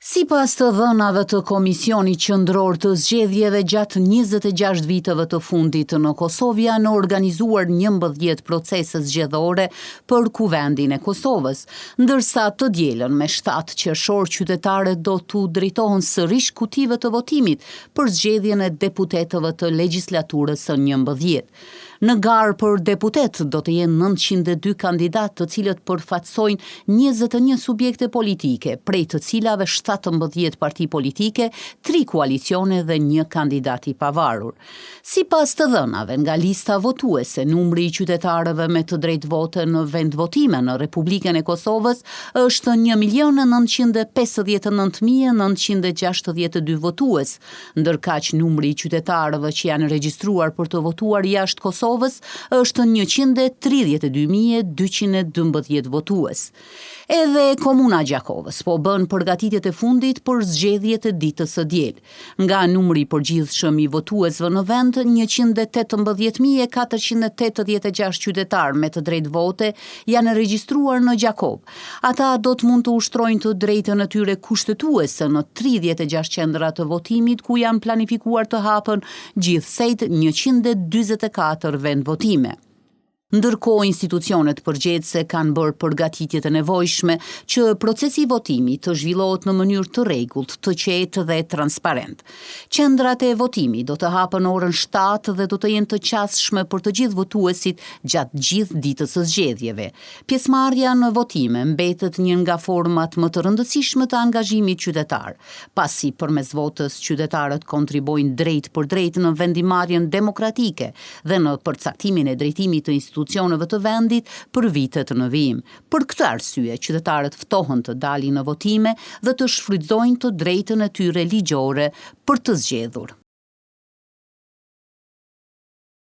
Sipas të dhënave të Komisionit Qendror të Zgjedhjeve, gjatë 26 viteve të fundit në Kosovë janë organizuar 11 procese zgjedhore për kuvendin e Kosovës, ndërsa të dielën me 7 qershor qytetarët do t'u drejtohen sërish kutive të votimit për zgjedhjen e deputetëve të legjislaturës së 11. Në garë për deputet do të jenë 902 kandidatë të cilët përfaqësojnë 21 subjekte politike, prej të cilave 17 parti politike, 3 koalicione dhe 1 kandidat i pavarur. Sipas të dhënave nga lista votuese, numri i qytetarëve me të drejtë vote në vendvotime në Republikën e Kosovës është 1.959.962 votues, ndërkaq numri i qytetarëve që janë regjistruar për të votuar jashtë Kosovës është 132.212 votues. Edhe Komuna Gjakovës po bën përgatitjet e fundit për zgjedhjet e ditës së diel. Nga numri i përgjithshëm i votuesve në vend, 118.486 qytetar me të drejtë vote janë regjistruar në Gjakov. Ata do të mund të ushtrojnë të drejtën e tyre kushtetuese në 36 qendra të votimit ku janë planifikuar të hapen gjithsejt 144 vendvotime. Ndërkohë institucionet përgjegjëse kanë bërë përgatitjet e nevojshme që procesi i votimit të zhvillohet në mënyrë të rregullt, të qetë dhe transparent. Qendrat e votimit do të hapen orën 7 dhe do të jenë të qasshme për të gjithë votuesit gjatë gjithë ditës së zgjedhjeve. Pjesëmarrja në votime mbetet një nga format më të rëndësishme të angazhimit qytetar, pasi përmes votës qytetarët kontribojnë drejt për drejt në vendimarrjen demokratike dhe në përcaktimin e drejtimit të institucioneve të vendit për vitet në vijim. Për këtë arsye, qytetarët ftohen të dalin në votime dhe të shfrytëzojnë të drejtën e tyre ligjore për të zgjedhur.